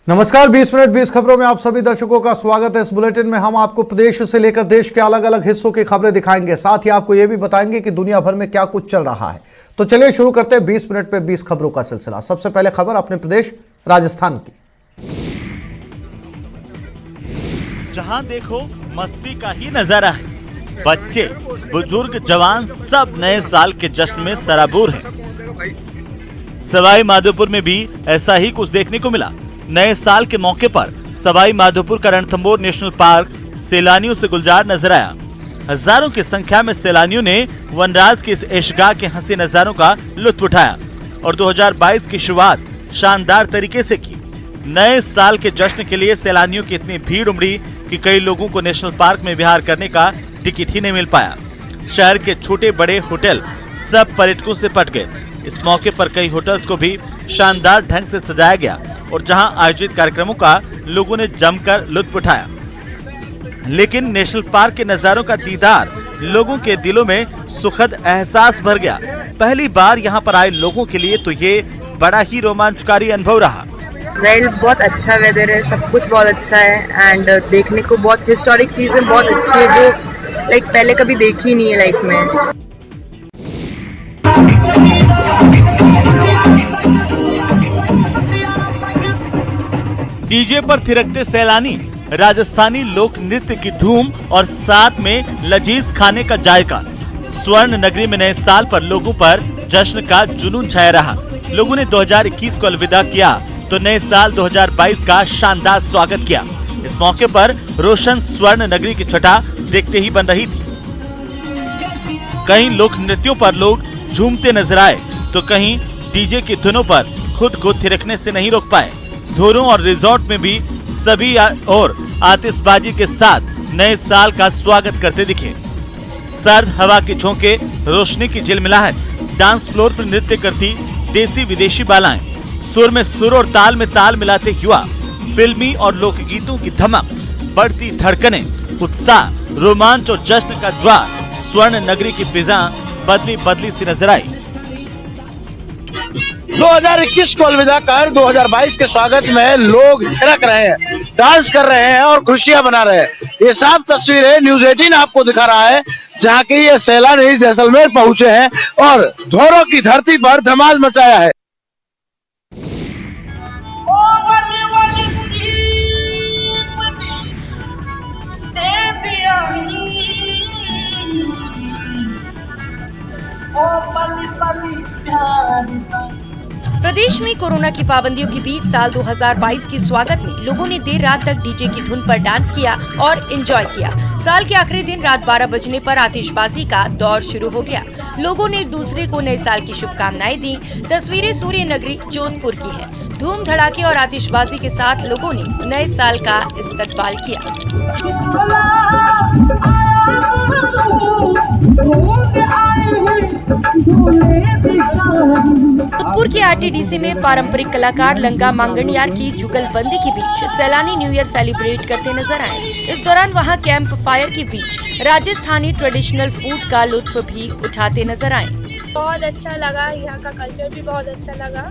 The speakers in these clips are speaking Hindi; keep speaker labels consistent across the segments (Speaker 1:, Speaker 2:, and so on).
Speaker 1: नमस्कार, 20 मिनट 20 खबरों में आप सभी दर्शकों का स्वागत है। इस बुलेटिन में हम आपको प्रदेश से लेकर देश के अलग अलग हिस्सों की खबरें दिखाएंगे, साथ ही आपको यह भी बताएंगे कि दुनिया भर में क्या कुछ चल रहा है। तो चलिए शुरू करते हैं 20 मिनट पे 20 खबरों का सिलसिला। सबसे पहले खबर अपने प्रदेश राजस्थान की।
Speaker 2: जहां देखो मस्ती का ही नजारा है। बच्चे, बुजुर्ग, जवान सब नए साल के जश्न में सराबोर हैं। सवाई माधोपुर में भी ऐसा ही कुछ देखने को मिला। नए साल के मौके पर सवाई माधोपुर का रणथंभौर नेशनल पार्क सैलानियों से गुलजार नजर आया। हजारों की संख्या में सैलानियों ने वनराज के इस ऐशगाह के हंसी नजारों का लुत्फ उठाया और 2022 की शुरुआत शानदार तरीके से की। नए साल के जश्न के लिए सैलानियों की इतनी भीड़ उमड़ी कि कई लोगों को नेशनल पार्क में विहार करने का टिकट ही नहीं मिल पाया। शहर के छोटे बड़े होटल सब पर्यटकों से पट गए। इस मौके पर कई होटल्स को भी शानदार ढंग से सजाया गया और जहां आयोजित कार्यक्रमों का लोगों ने जमकर लुत्फ उठाया। लेकिन नेशनल पार्क के नजारों का दीदार लोगों के दिलों में सुखद एहसास भर गया। पहली बार यहां पर आए लोगों के लिए तो ये बड़ा ही रोमांचकारी अनुभव रहा।
Speaker 3: बहुत अच्छा वेदर है, सब कुछ बहुत अच्छा है एंड देखने को बहुत हिस्टोरिक चीजें बहुत अच्छी है जो पहले कभी देखी नहीं है लाइफ में।
Speaker 2: डीजे पर थिरकते सैलानी, राजस्थानी लोक नृत्य की धूम और साथ में लजीज खाने का जायका। स्वर्ण नगरी में नए साल पर लोगों पर जश्न का जुनून छाया रहा। लोगों ने 2021 को अलविदा किया तो नए साल 2022 का शानदार स्वागत किया। इस मौके पर रोशन स्वर्ण नगरी की छटा देखते ही बन रही थी। कहीं लोक नृत्यों पर लोग झूमते नजर आए तो कहीं डीजे की धुनों पर खुद को थिरकने से नहीं रोक पाए। धोरों और रिजॉर्ट में भी सभी और आतिशबाजी के साथ नए साल का स्वागत करते दिखे। सर्द हवा के झोंके, रोशनी की झिलमिलाहट, डांस फ्लोर पर नृत्य करती देसी विदेशी बालाएं, सुर में सुर और ताल में ताल मिलाते युवा, फिल्मी और लोकगीतों की धमक, बढ़ती धड़कनें, उत्साह, रोमांच और जश्न का ज्वार। स्वर्ण नगरी की फिजा बदली बदली सी नजर आई।
Speaker 4: 2021 को अलविदा कर 2022 के स्वागत में लोग थिरक रहे हैं, डांस कर रहे हैं और खुशियां मना रहे हैं। ये साफ तस्वीरें न्यूज़ 18 आपको दिखा रहा है, जहां के ये सैलानी जैसलमेर पहुंचे हैं और धोरों की धरती पर धमाल मचाया है।
Speaker 5: प्रदेश में कोरोना की पाबंदियों के बीच साल 2022 के स्वागत में लोगों ने देर रात तक डीजे की धुन पर डांस किया और एंजॉय किया। साल के आखिरी दिन रात 12 बजने पर आतिशबाजी का दौर शुरू हो गया। लोगों ने एक दूसरे को नए साल की शुभकामनाएं दी। तस्वीरें सूर्य नगरी जोधपुर की है। धूम धड़ाके और आतिशबाजी के साथ लोगों ने नए साल का इस्तकबाल किया। जोधपुर के आरटीडीसी में पारंपरिक कलाकार लंगा मांगणियार की जुगलबंदी के बीच सैलानी न्यू ईयर सेलिब्रेट करते नजर आए। इस दौरान वहां कैंप फायर के बीच राजस्थानी ट्रेडिशनल फूड का लुत्फ भी उठाते नजर आए।
Speaker 6: बहुत अच्छा लगा, यहाँ का कल्चर भी बहुत अच्छा लगा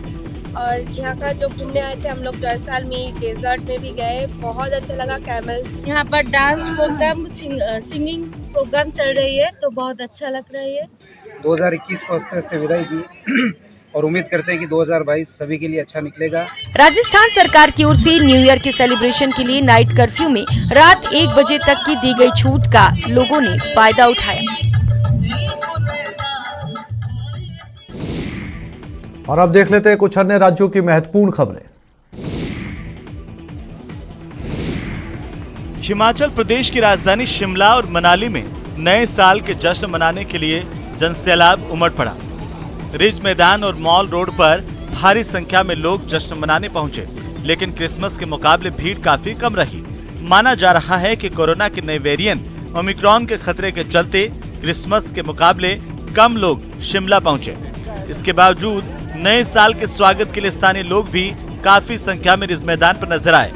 Speaker 6: और यहाँ का जो घूमने आए थे हम लोग जैसलमेर डेजर्ट में भी गए, बहुत अच्छा लगा। कैमल यहाँ पर डांस प्रोग्राम, सिंगिंग प्रोग्राम चल रही है तो बहुत अच्छा लग रहा है।
Speaker 7: 2021 को हंसते हंसते विदाई दी और उम्मीद करते हैं कि 2022 सभी के लिए अच्छा निकलेगा।
Speaker 5: राजस्थान सरकार की ओर से न्यू ईयर के सेलिब्रेशन के लिए नाइट कर्फ्यू में रात 1 बजे तक की दी गई छूट का लोगों ने फायदा उठाया।
Speaker 1: और अब देख लेते हैं कुछ अन्य राज्यों की महत्वपूर्ण खबरें।
Speaker 2: हिमाचल प्रदेश की राजधानी शिमला और मनाली में नए साल के जश्न मनाने के लिए जनसैलाब उमड़ पड़ा। रिज मैदान और मॉल रोड पर भारी संख्या में लोग जश्न मनाने पहुंचे, लेकिन क्रिसमस के मुकाबले भीड़ काफी कम रही। माना जा रहा है कि कोरोना के नए वेरिएंट ओमिक्रॉन के खतरे के चलते क्रिसमस के मुकाबले कम लोग शिमला पहुंचे। इसके बावजूद नए साल के स्वागत के लिए स्थानीय लोग भी काफी संख्या में रिज मैदान पर नजर आए।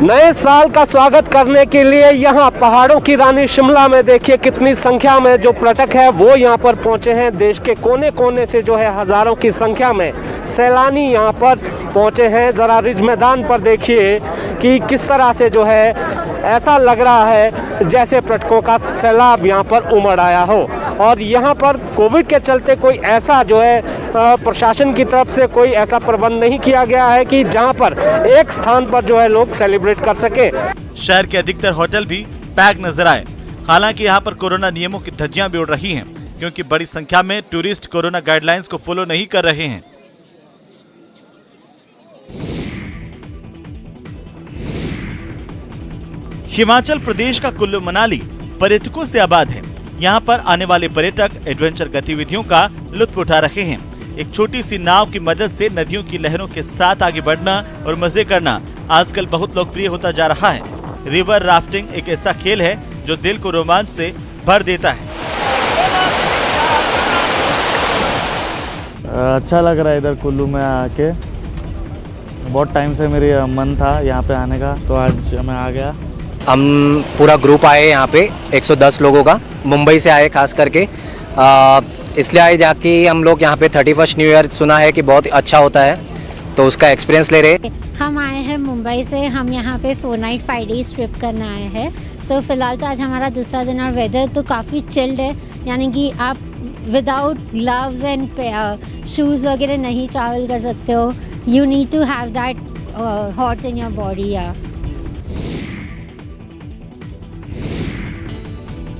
Speaker 4: नए साल का स्वागत करने के लिए यहाँ पहाड़ों की रानी शिमला में देखिए कितनी संख्या में जो पर्यटक है वो यहाँ पर पहुँचे हैं। देश के कोने कोने से जो है हजारों की संख्या में
Speaker 8: सैलानी यहाँ पर पहुँचे हैं। ज़रा रिज मैदान पर देखिए कि किस तरह से जो है ऐसा लग रहा है जैसे पर्यटकों का सैलाब यहाँ पर उमड़ आया हो। और यहाँ पर कोविड के चलते कोई ऐसा जो है प्रशासन की तरफ से कोई ऐसा प्रबंध नहीं किया गया है कि जहाँ पर एक स्थान पर जो है लोग सेलिब्रेट कर सके।
Speaker 2: शहर के अधिकतर होटल भी पैक नजर आए। हालांकि यहाँ पर कोरोना नियमों की धज्जियां भी उड़ रही हैं, क्योंकि बड़ी संख्या में टूरिस्ट कोरोना गाइडलाइंस को फॉलो नहीं कर रहे हैं। हिमाचल प्रदेश का कुल्लू मनाली पर्यटकों से आबाद है। यहाँ पर आने वाले पर्यटक एडवेंचर गतिविधियों का लुत्फ उठा रहे हैं। एक छोटी सी नाव की मदद से नदियों की लहरों के साथ आगे बढ़ना और मजे करना आजकल बहुत लोकप्रिय होता जा रहा है। रिवर राफ्टिंग एक ऐसा खेल है जो दिल को रोमांच से भर देता है।
Speaker 9: अच्छा लग रहा है इधर कुल्लू में आके। बहुत टाइम से मेरी मन था यहाँ पे आने का, तो आज मैं आ गया।
Speaker 10: हम पूरा ग्रुप आए यहाँ पे 110 लोगों का, मुंबई से आए खास करके। इसलिए आए जाके हम लोग यहाँ पे 31 न्यू ईयर सुना है कि बहुत अच्छा होता है, तो उसका एक्सपीरियंस ले रहे।
Speaker 11: हम आए हैं मुंबई से। हम यहाँ पे 4 नाइट 5 डेज ट्रिप करना आए हैं। सो फिलहाल तो आज हमारा दूसरा दिन और वेदर तो काफ़ी चिल्ड है, यानी कि आप विदाउट ग्लव्स एंड शूज़ वगैरह नहीं ट्रैवल कर सकते हो। You need to have that hot in your body. या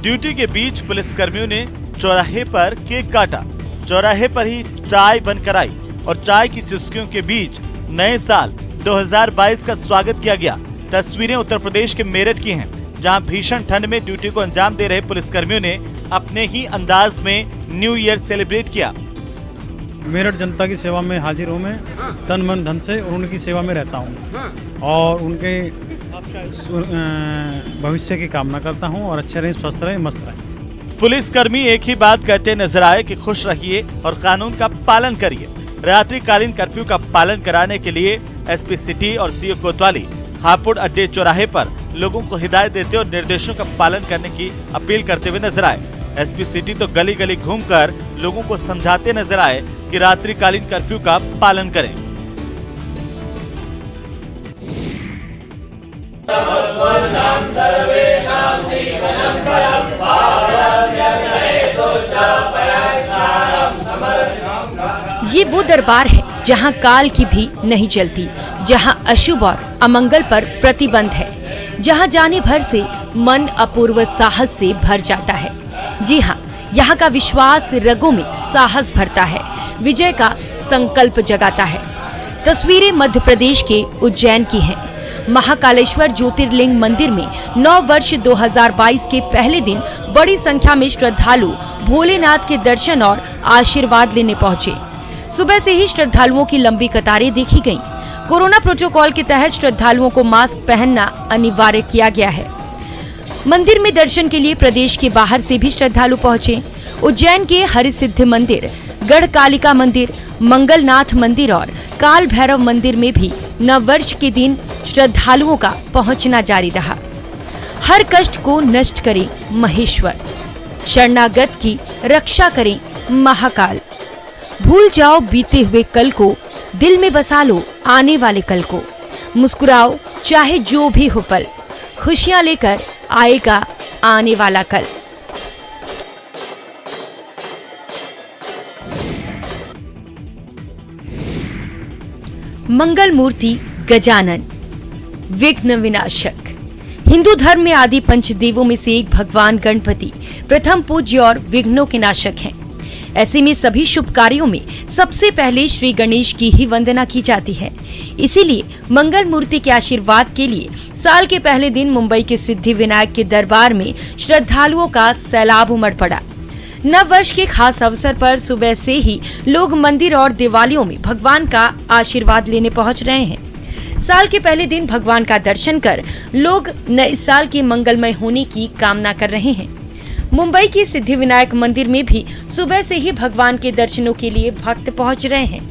Speaker 2: ड्यूटी के बीच पुलिसकर्मियों ने चौराहे पर केक काटा। चौराहे पर ही चाय बनकर आई और चाय की चुस्कियों के बीच नए साल 2022 का स्वागत किया गया। तस्वीरें उत्तर प्रदेश के मेरठ की हैं, जहां भीषण ठंड में ड्यूटी को अंजाम दे रहे पुलिसकर्मियों ने अपने ही अंदाज में न्यू ईयर सेलिब्रेट किया।
Speaker 12: मेरठ जनता की सेवा में हाजिर हूँ मैं, तन मन धन से, और उनकी सेवा में रहता हूँ और उनके भविष्य की कामना करता हूँ और अच्छे रहें, स्वस्थ रहें, मस्त रहें।
Speaker 2: पुलिसकर्मी एक ही बात कहते नजर आए कि खुश रहिए और कानून का पालन करिए। रात्रिकालीन कर्फ्यू का पालन कराने के लिए एसपी सिटी और सीओ कोतवाली हापुड़ अड्डे चौराहे पर लोगों को हिदायत देते और निर्देशों का पालन करने की अपील करते हुए नजर आए। एसपी सिटी तो गली गली घूमकर लोगों को समझाते नजर आए कि रात्रिकालीन कर्फ्यू का पालन करें।
Speaker 5: ये वो दरबार है जहाँ काल की भी नहीं चलती, जहाँ अशुभ और अमंगल पर प्रतिबंध है, जहाँ जाने भर से मन अपूर्व साहस से भर जाता है। जी हाँ, यहाँ का विश्वास रगों में साहस भरता है, विजय का संकल्प जगाता है। तस्वीरें मध्य प्रदेश के उज्जैन की हैं। महाकालेश्वर ज्योतिर्लिंग मंदिर में नव वर्ष 2022 के पहले दिन बड़ी संख्या में श्रद्धालु भोलेनाथ के दर्शन और आशीर्वाद लेने पहुंचे। सुबह से ही श्रद्धालुओं की लंबी कतारें देखी गईं। कोरोना प्रोटोकॉल के तहत श्रद्धालुओं को मास्क पहनना अनिवार्य किया गया है। मंदिर में दर्शन के लिए प्रदेश के बाहर से भी श्रद्धालु पहुंचे। उज्जैन के हरिसिद्ध मंदिर, गढ़कालिका मंदिर, मंगलनाथ मंदिर और काल भैरव मंदिर में भी नववर्ष के दिन श्रद्धालुओं का पहुंचना जारी रहा। हर कष्ट को नष्ट करे महेश्वर, शरणागत की रक्षा करें महाकाल। भूल जाओ बीते हुए कल को, दिल में बसा लो आने वाले कल को। मुस्कुराओ चाहे जो भी हो पल, खुशियां लेकर आएगा आने वाला कल। मंगल मूर्ति गजानन, विघ्न विनाशक। हिंदू धर्म में आदि पंचदेवों में से एक भगवान गणपति प्रथम पूज्य और विघ्नों के नाशक हैं। ऐसे में सभी शुभ कार्यों में सबसे पहले श्री गणेश की ही वंदना की जाती है। इसीलिए मंगल मूर्ति के आशीर्वाद के लिए साल के पहले दिन मुंबई के सिद्धि विनायक के दरबार में श्रद्धालुओं का सैलाब उमड़ पड़ा। नव वर्ष के खास अवसर पर सुबह से ही लोग मंदिर और दिवालियों में भगवान का आशीर्वाद लेने पहुंच रहे हैं। साल के पहले दिन भगवान का दर्शन कर लोग नए साल के मंगलमय होने की कामना कर रहे हैं। मुंबई के सिद्धि विनायक मंदिर में भी सुबह से ही भगवान के दर्शनों के लिए भक्त पहुंच रहे हैं।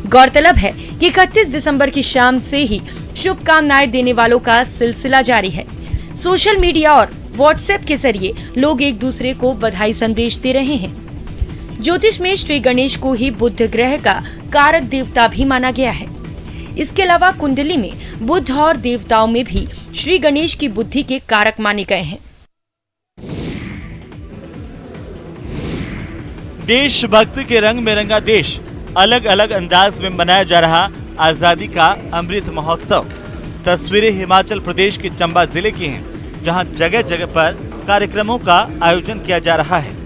Speaker 5: गौरतलब है कि 31 दिसंबर की शाम से ही शुभकामनाएं देने वालों का सिलसिला जारी है। सोशल मीडिया और व्हाट्सएप के जरिए लोग एक दूसरे को बधाई संदेश दे रहे हैं। ज्योतिष में श्री गणेश को ही बुध ग्रह का कारक देवता भी माना गया है। इसके अलावा कुंडली में बुध और देवताओं में भी श्री गणेश की बुद्धि के कारक माने गए हैं।
Speaker 2: देशभक्ति के रंग में रंगा देश, अलग अलग अंदाज में मनाया जा रहा आजादी का अमृत महोत्सव। तस्वीरें हिमाचल प्रदेश के चंबा जिले की हैं, जहां जगह जगह पर कार्यक्रमों का आयोजन किया जा रहा है।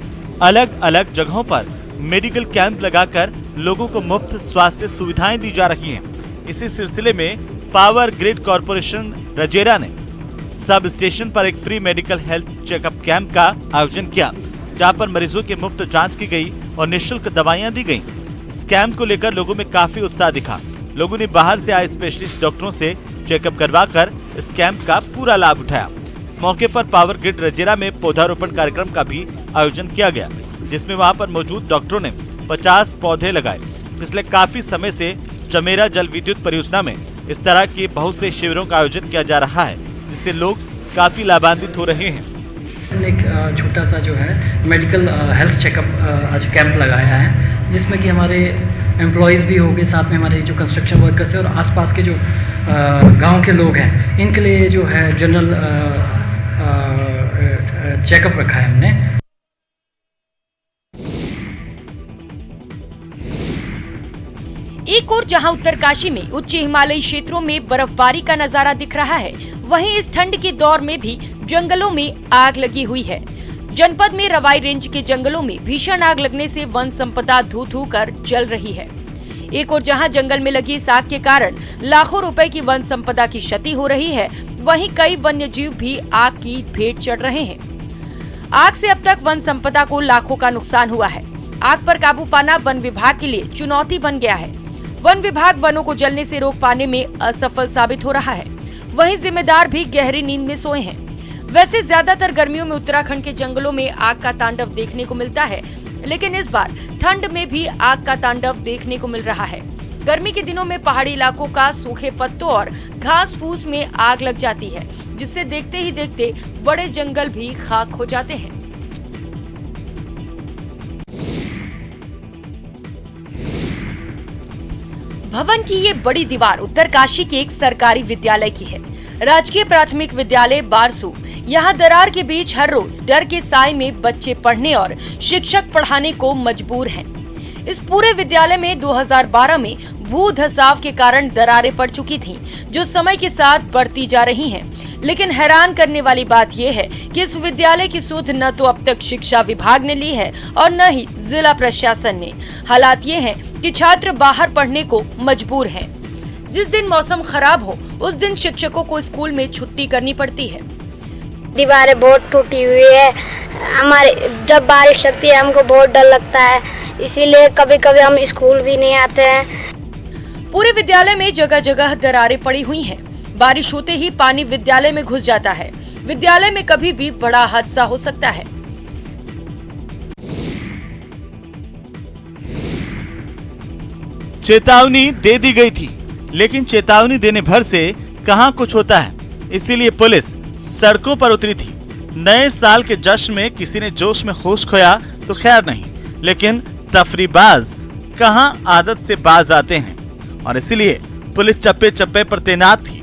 Speaker 2: अलग अलग जगहों पर मेडिकल कैंप लगाकर लोगों को मुफ्त स्वास्थ्य सुविधाएं दी जा रही हैं। इसी सिलसिले में पावर ग्रिड कॉरपोरेशन रजेरा ने सब स्टेशन पर एक free medical health checkup camp का आयोजन किया, जहां पर मरीजों की मुफ्त जांच की गई और निःशुल्क दवाइयां दी गईं। इस कैंप को लेकर लोगों में काफी उत्साह दिखा। लोगों ने बाहर से आए स्पेशलिस्ट डॉक्टरों से चेकअप करवाकर इस कैंप का पूरा लाभ उठाया। इस मौके पर पावर ग्रिड रजेरा में पौधारोपण कार्यक्रम का भी आयोजन किया गया, जिसमें वहां पर मौजूद डॉक्टरों ने 50 पौधे लगाए। पिछले काफी समय से चमेरा जल विद्युत परियोजना में इस तरह के बहुत से शिविरों का आयोजन किया जा रहा है, जिससे लोग काफी लाभान्वित हो रहे हैं।
Speaker 13: एक छोटा सा जो है मेडिकल हेल्थ चेकअप आज कैंप लगाया है, जिसमें कि हमारे एम्प्लॉयज़ भी होंगे, साथ में हमारे जो कंस्ट्रक्शन वर्कर्स हैं और आसपास के जो गांव के लोग हैं, इनके लिए जो है जनरल चेकअप रखा है हमने।
Speaker 5: एक और जहां उत्तरकाशी में उच्च हिमालयी क्षेत्रों में बर्फबारी का नजारा दिख रहा है, वहीं इस ठंड के दौर में भी जंगलों में आग लगी हुई है। जनपद में रवाई रेंज के जंगलों में भीषण आग लगने से वन संपदा धू धू कर जल रही है। एक और जहां जंगल में लगी इस आग के कारण लाखों रुपए की वन संपदा की क्षति हो रही है, वहीं कई वन्य जीव भी आग की भेंट चढ़ रहे हैं। आग से अब तक वन संपदा को लाखों का नुकसान हुआ है। आग पर काबू पाना वन विभाग के लिए चुनौती बन गया है। वन विभाग वनों को जलने से रोक पाने में असफल साबित हो रहा है। वहीं जिम्मेदार भी गहरी नींद में सोए हैं। वैसे ज्यादातर गर्मियों में उत्तराखंड के जंगलों में आग का तांडव देखने को मिलता है, लेकिन इस बार ठंड में भी आग का तांडव देखने को मिल रहा है। गर्मी के दिनों में पहाड़ी इलाकों का सूखे पत्तों और घास फूस में आग लग जाती है, जिससे देखते ही देखते बड़े जंगल भी खाक हो जाते हैं। भवन की ये बड़ी दीवार उत्तरकाशी के एक सरकारी विद्यालय की है, राजकीय प्राथमिक विद्यालय बारसू। यहाँ दरार के बीच हर रोज डर के साए में बच्चे पढ़ने और शिक्षक पढ़ाने को मजबूर हैं। इस पूरे विद्यालय में 2012 में भू धसाव के कारण दरारें पड़ चुकी थीं, जो समय के साथ बढ़ती जा रही हैं। लेकिन हैरान करने वाली बात यह है कि इस विद्यालय की सुध न तो अब तक शिक्षा विभाग ने ली है और न ही जिला प्रशासन ने। हालात ये हैं कि छात्र बाहर पढ़ने को मजबूर हैं। जिस दिन मौसम खराब हो, उस दिन शिक्षकों को स्कूल में छुट्टी करनी पड़ती है।
Speaker 14: दीवारें बहुत टूटी हुई है। हमारे जब बारिश लगती है हमको बहुत डर लगता है, इसीलिए कभी कभी हम स्कूल भी नहीं आते हैं।
Speaker 5: पूरे विद्यालय में जगह जगह दरारें पड़ी हुई हैं। बारिश होते ही पानी विद्यालय में घुस जाता है। विद्यालय में कभी भी बड़ा हादसा हो सकता है।
Speaker 2: चेतावनी दे दी गई थी, लेकिन चेतावनी देने भर से कहां कुछ होता है। इसीलिए पुलिस सड़कों पर उतरी थी। नए साल के जश्न में किसी ने जोश में होश खोया तो खैर नहीं, लेकिन तफरीबाज कहां आदत से बाज आते हैं, और इसीलिए पुलिस चप्पे चप्पे पर तैनात थी।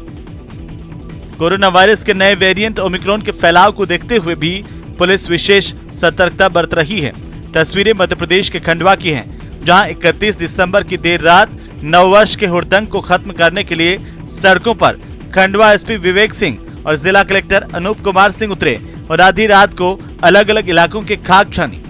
Speaker 2: कोरोना वायरस के नए वेरिएंट ओमिक्रॉन के फैलाव को देखते हुए भी पुलिस विशेष सतर्कता बरत रही है। तस्वीरें मध्य प्रदेश के खंडवा की हैं, जहां 31 दिसंबर की देर रात नववर्ष के हुड़दंग को खत्म करने के लिए सड़कों पर खंडवा एसपी विवेक सिंह और जिला कलेक्टर अनूप कुमार सिंह उतरे और आधी रात को अलग अलग इलाकों के खाक छानी।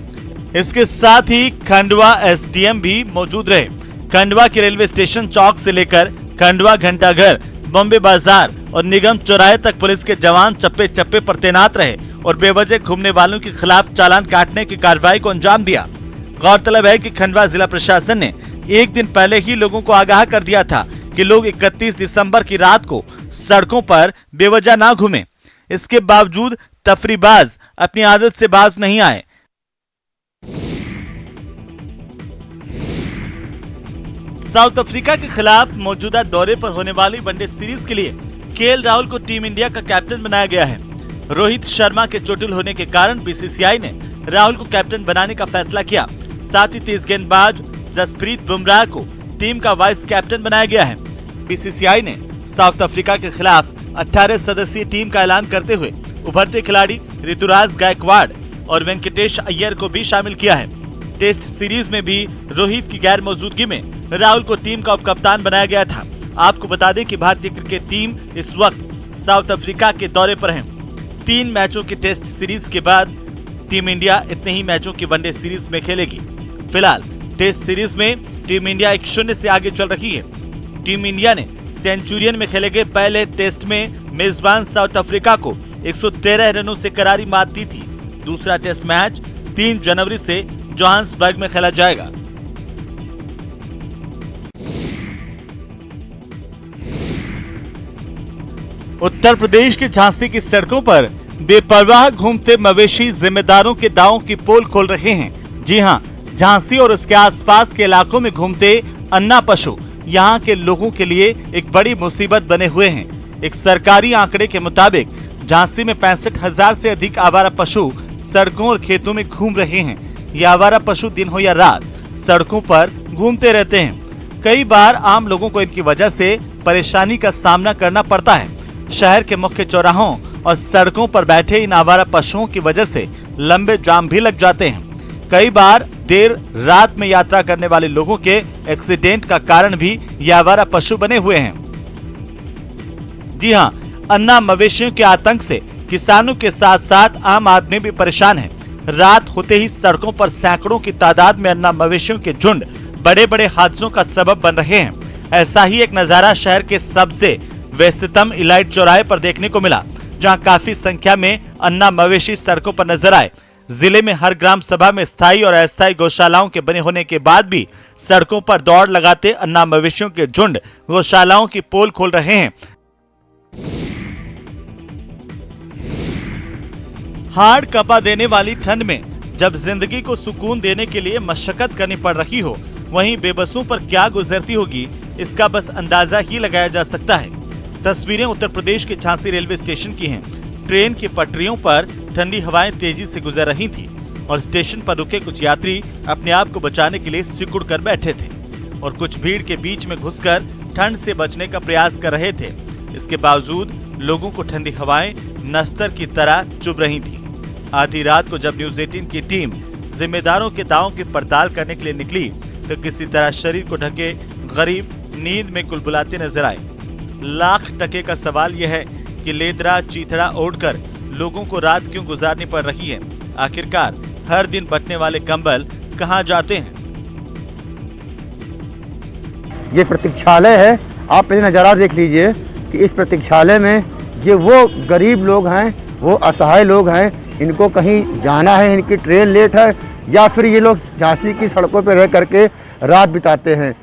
Speaker 2: इसके साथ ही खंडवा एसडीएम भी मौजूद रहे। खंडवा के रेलवे स्टेशन चौक से लेकर खंडवा घंटाघर, बॉम्बे बाजार और निगम चौराहे तक पुलिस के जवान चप्पे चप्पे पर तैनात रहे और बेवजह घूमने वालों के खिलाफ चालान काटने की कार्रवाई को अंजाम दिया। गौरतलब है कि खंडवा जिला प्रशासन ने एक दिन पहले ही लोगों को आगाह कर दिया था कि लोग 31 दिसंबर की रात को सड़कों पर बेवजह ना घूमें। इसके बावजूद तफरीबाज अपनी आदत से बाज नहीं आए। साउथ अफ्रीका के खिलाफ मौजूदा दौरे पर होने वाली वनडे सीरीज के लिए केएल राहुल को टीम इंडिया का कैप्टन बनाया गया है। रोहित शर्मा के चोटिल होने के कारण बीसीसीआई ने राहुल को कैप्टन बनाने का फैसला किया। साथ ही तेज गेंदबाज जसप्रीत बुमराह को टीम का वाइस कैप्टन बनाया गया है। बीसीसीआई ने साउथ अफ्रीका के खिलाफ 18 सदस्यीय टीम का ऐलान करते हुए उभरते खिलाड़ी ऋतुराज गायकवाड़ और वेंकटेश अय्यर को भी शामिल किया है। टेस्ट सीरीज में भी रोहित की गैर मौजूदगी में राहुल को टीम का उपकप्तान बनाया गया था। आपको बता दें कि भारतीय क्रिकेट टीम इस वक्त साउथ अफ्रीका के दौरे पर है। 3 मैचों की टेस्ट सीरीज के बाद टीम इंडिया इतने ही मैचों की वनडे सीरीज में खेलेगी। फिलहाल टेस्ट सीरीज में टीम इंडिया 1-0 से आगे चल रही है। टीम इंडिया ने सेंचुरियन में खेले गए पहले टेस्ट में मेजबान साउथ अफ्रीका को 113 रनों से करारी मात दी थी। दूसरा टेस्ट मैच 3 जनवरी से जोहान्सबर्ग में खेला जाएगा। उत्तर प्रदेश के झांसी की सड़कों पर बेपरवाह घूमते मवेशी जिम्मेदारों के दावों की पोल खोल रहे हैं। जी हां, झांसी और उसके आसपास के इलाकों में घूमते अन्ना पशु यहां के लोगों के लिए एक बड़ी मुसीबत बने हुए हैं। एक सरकारी आंकड़े के मुताबिक झांसी में 65,000 से अधिक आवारा पशु सड़कों और खेतों में घूम रहे हैं। ये आवारा पशु दिन हो या रात सड़कों पर घूमते रहते हैं। कई बार आम लोगों को इनकी वजह से परेशानी का सामना करना पड़ता है। शहर के मुख्य चौराहों और सड़कों पर बैठे इन आवारा पशुओं की वजह से लंबे जाम भी लग जाते हैं। कई बार देर रात में यात्रा करने वाले लोगों के एक्सीडेंट का कारण भी ये आवारा पशु बने हुए हैं। जी हां, अन्ना मवेशियों के आतंक से किसानों के साथ साथ आम आदमी भी परेशान है। रात होते ही सड़कों पर सैकड़ों की तादाद में अन्ना मवेशियों के झुंड बड़े बड़े हादसों का सबब बन रहे हैं। ऐसा ही एक नजारा शहर के सबसे व्यस्ततम इलाइट चौराहे पर देखने को मिला, जहां काफी संख्या में अन्ना मवेशी सड़कों पर नजर आए। जिले में हर ग्राम सभा में स्थायी और अस्थायी गौशालाओं के बने होने के बाद भी सड़कों पर दौड़ लगाते अन्ना मवेशियों के झुंड गौशालाओं की पोल खोल रहे हैं। हाड़ कपा देने वाली ठंड में जब जिंदगी को सुकून देने के लिए मशक्कत करनी पड़ रही हो, वहीं बेबसों पर क्या गुजरती होगी, इसका बस अंदाजा ही लगाया जा सकता है। तस्वीरें उत्तर प्रदेश के झांसी रेलवे स्टेशन की हैं। ट्रेन की पटरियों पर ठंडी हवाएं तेजी से गुजर रही थी और स्टेशन पर रुके कुछ यात्री अपने आप को बचाने के लिए सिकुड़ कर बैठे थे और कुछ भीड़ के बीच में घुसकर ठंड से बचने का प्रयास कर रहे थे। इसके बावजूद लोगों को ठंडी हवाएं नस्तर की तरह चुभ रही थी। आधी रात को जब न्यूज 18 की टीम जिम्मेदारों के दावों की पड़ताल करने के लिए निकली तो किसी तरह शरीर को ढके गरीब नींद में कुलबुलाते नजर आए। लाख टके का सवाल यह है कि लेदरा चीथड़ा ओढ़कर लोगों को रात क्यों गुजारनी पड़ रही है। आखिरकार हर दिन बटने वाले कंबल कहां जाते हैं।
Speaker 15: ये प्रतीक्षालय है, आप पहले नज़ारा देख लीजिए कि इस प्रतीक्षालय में ये वो गरीब लोग हैं, वो असहाय लोग हैं, इनको कहीं जाना है, इनकी ट्रेन लेट है या फिर ये लोग झांसी की सड़कों पर रह करके रात बिताते हैं।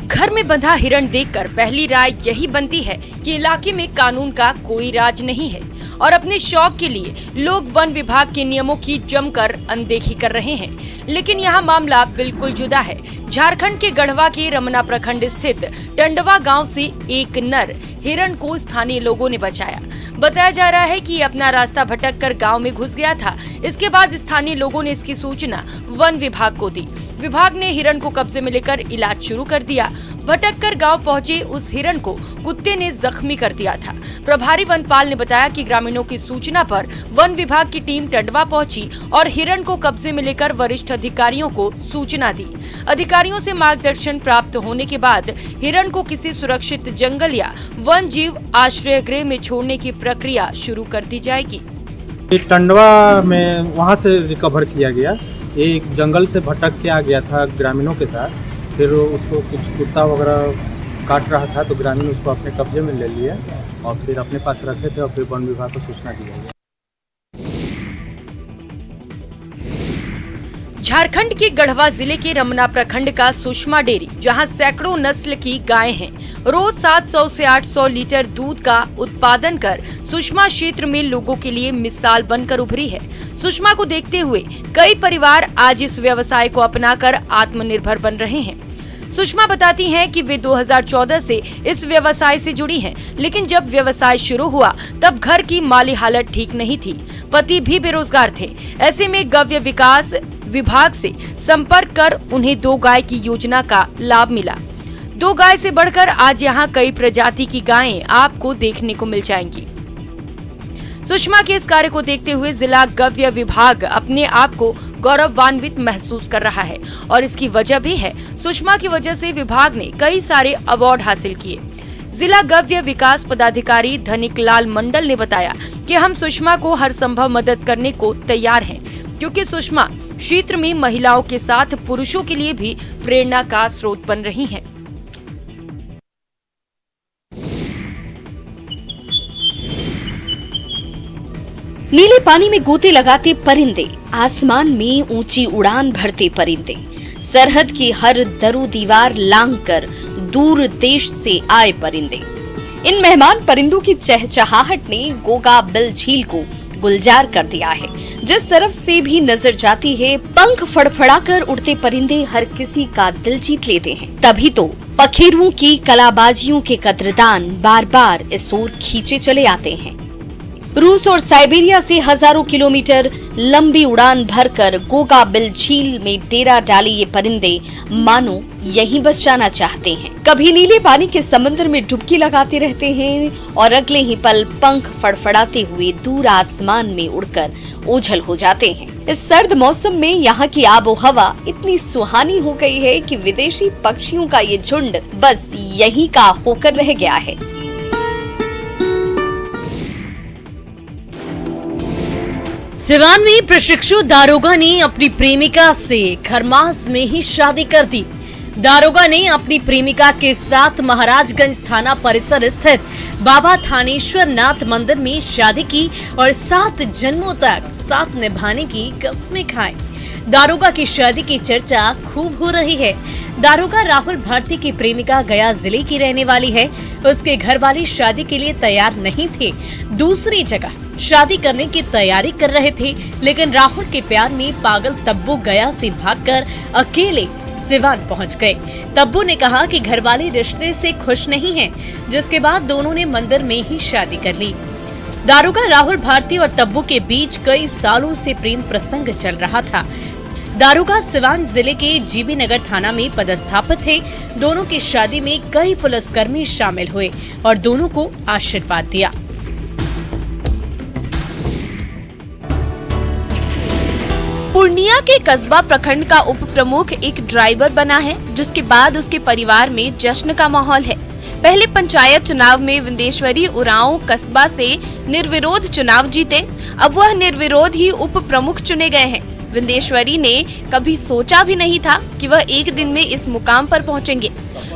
Speaker 5: घर में बंधा हिरण देखकर पहली राय यही बनती है कि इलाके में कानून का कोई राज नहीं है और अपने शौक के लिए लोग वन विभाग के नियमों की जमकर अनदेखी कर रहे हैं। लेकिन यहाँ मामला बिल्कुल जुदा है। झारखंड के गढ़वा के रमना प्रखंड स्थित टंडवा गांव से एक नर हिरण को स्थानीय लोगों ने बचाया। बताया जा रहा है कि अपना रास्ता भटककर गांव में घुस गया था। इसके बाद स्थानीय लोगों ने इसकी सूचना वन विभाग को दी। विभाग ने हिरण को कब्जे में लेकर इलाज शुरू कर दिया। भटककर गांव पहुंचे उस हिरण को कुत्ते ने जख्मी कर दिया था। प्रभारी वनपाल ने बताया कि ग्रामीणों की सूचना पर वन विभाग की टीम टंडवा पहुंची और हिरण को कब्जे में लेकर वरिष्ठ अधिकारियों को सूचना दी। अधिकारियों से मार्गदर्शन प्राप्त होने के बाद हिरण को किसी सुरक्षित जंगल या वन जीव आश्रय गृह में छोड़ने की प्रक्रिया शुरू कर दी जाएगी।
Speaker 16: टंडवा में वहाँ से रिकवर किया गया। एक जंगल से भटक के आ गया था ग्रामीणों के साथ, फिर उसको कुछ कुत्ता वगैरह काट रहा था तो ग्रामीण उसको अपने कब्जे में ले लिए और फिर अपने पास रखे थे और फिर वन विभाग को सूचना दी गई।
Speaker 5: झारखंड के गढ़वा जिले के रमना प्रखंड का सुषमा डेयरी, जहां सैकड़ों नस्ल की गायें हैं, रोज 700 से 800 लीटर दूध का उत्पादन कर सुषमा क्षेत्र में लोगों के लिए मिसाल बनकर उभरी है। सुषमा को देखते हुए कई परिवार आज इस व्यवसाय को अपनाकर आत्मनिर्भर बन रहे हैं। सुषमा बताती हैं कि वे 2014 से इस व्यवसाय से जुड़ी हैं, लेकिन जब व्यवसाय शुरू हुआ तब घर की माली हालत ठीक नहीं थी, पति भी बेरोजगार थे। ऐसे में गव्य विकास विभाग से संपर्क कर उन्हें 2 गाय की योजना का लाभ मिला। 2 गाय से बढ़कर आज यहाँ कई प्रजाति की गायें आपको देखने को मिल जाएंगी। सुषमा के इस कार्य को देखते हुए जिला गव्य विभाग अपने आप को गौरवान्वित महसूस कर रहा है और इसकी वजह भी है सुषमा की वजह से विभाग ने कई सारे अवार्ड हासिल किए। जिला गव्य विकास पदाधिकारी धनिक लाल मंडल ने बताया कि हम सुषमा को हर संभव मदद करने को तैयार हैं, क्योंकि सुषमा क्षेत्र में महिलाओं के साथ पुरुषों के लिए भी प्रेरणा का स्रोत बन रही हैं।
Speaker 17: नीले पानी में गोते लगाते परिंदे, आसमान में ऊंची उड़ान भरते परिंदे, सरहद की हर दरो दीवार लांघकर दूर देश से आए परिंदे। इन मेहमान परिंदों की चहचहाहट ने गोगा बिल झील को गुलजार कर दिया है। जिस तरफ से भी नजर जाती है, पंख फड़फड़ाकर उड़ते परिंदे हर किसी का दिल जीत लेते हैं। तभी तो पखेरुओं की कलाबाजियों के कदरदान बार बार इस ओर खींचे चले आते हैं। रूस और साइबेरिया से हजारों किलोमीटर लंबी उड़ान भरकर गोगा बिल झील में डेरा डाले ये परिंदे मानो यहीं बस जाना चाहते हैं। कभी नीले पानी के समंदर में डुबकी लगाते रहते हैं और अगले ही पल पंख फड़फड़ाते हुए दूर आसमान में उड़कर ओझल हो जाते हैं। इस सर्द मौसम में यहाँ की आबो हवा इतनी सुहानी हो गई है कि विदेशी पक्षियों का ये झुंड बस यहीं का होकर रह गया है।
Speaker 18: सिवान में प्रशिक्षु दारोगा ने अपनी प्रेमिका से खरमास में ही शादी कर दी। दारोगा ने अपनी प्रेमिका के साथ महाराजगंज थाना परिसर स्थित बाबा थानेश्वर नाथ मंदिर में शादी की और 7 जन्मों तक साथ निभाने की कस्में खाई। दारोगा की शादी की चर्चा खूब हो रही है। दारोगा राहुल भारती की प्रेमिका गया जिले की रहने वाली है। उसके घर वाले शादी के लिए तैयार नहीं थे, दूसरी जगह शादी करने की तैयारी कर रहे थे, लेकिन राहुल के प्यार में पागल तब्बू गया से भागकर अकेले सिवान पहुंच गए। तब्बू ने कहा कि घरवाले रिश्ते से खुश नहीं हैं, जिसके बाद दोनों ने मंदिर में ही शादी कर ली। दारोगा राहुल भारती और तब्बू के बीच कई सालों से प्रेम प्रसंग चल रहा था। दारोगा सिवान जिले के जीबी नगर थाना में पदस्थापित थे। दोनों की शादी में कई पुलिसकर्मी शामिल हुए और दोनों को आशीर्वाद दिया।
Speaker 19: पूर्णिया के कस्बा प्रखंड का उप प्रमुख एक ड्राइवर बना है, जिसके बाद उसके परिवार में जश्न का माहौल है। पहले पंचायत चुनाव में विंदेश्वरी उरांव कस्बा से निर्विरोध चुनाव जीते, अब वह निर्विरोध ही उप प्रमुख चुने गए हैं। विंदेश्वरी ने कभी सोचा भी नहीं था कि वह एक दिन में इस मुकाम पर पहुंचेंगे।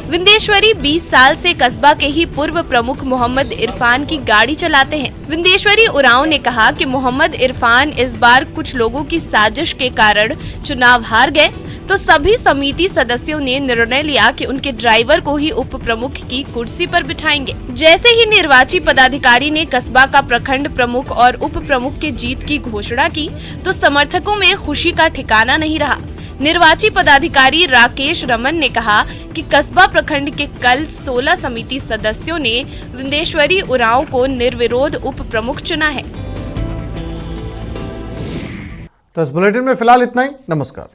Speaker 19: विंदेश्वरी 20 साल से कस्बा के ही पूर्व प्रमुख मोहम्मद इरफान की गाड़ी चलाते हैं। विंदेश्वरी उरांव ने कहा कि मोहम्मद इरफान इस बार कुछ लोगों की साजिश के कारण चुनाव हार गए, तो सभी समिति सदस्यों ने निर्णय लिया कि उनके ड्राइवर को ही उप प्रमुख की कुर्सी पर बिठाएंगे। जैसे ही निर्वाची पदाधिकारी ने कस्बा का प्रखंड प्रमुख और उप प्रमुख के जीत की घोषणा की, तो समर्थकों में खुशी का ठिकाना नहीं रहा। निर्वाची पदाधिकारी राकेश रमन ने कहा कि कस्बा प्रखंड के कल 16 समिति सदस्यों ने विंदेश्वरी उरांव को निर्विरोध उप प्रमुख चुना है।
Speaker 1: तो इस बुलेटिन में फिलहाल इतना ही। नमस्कार।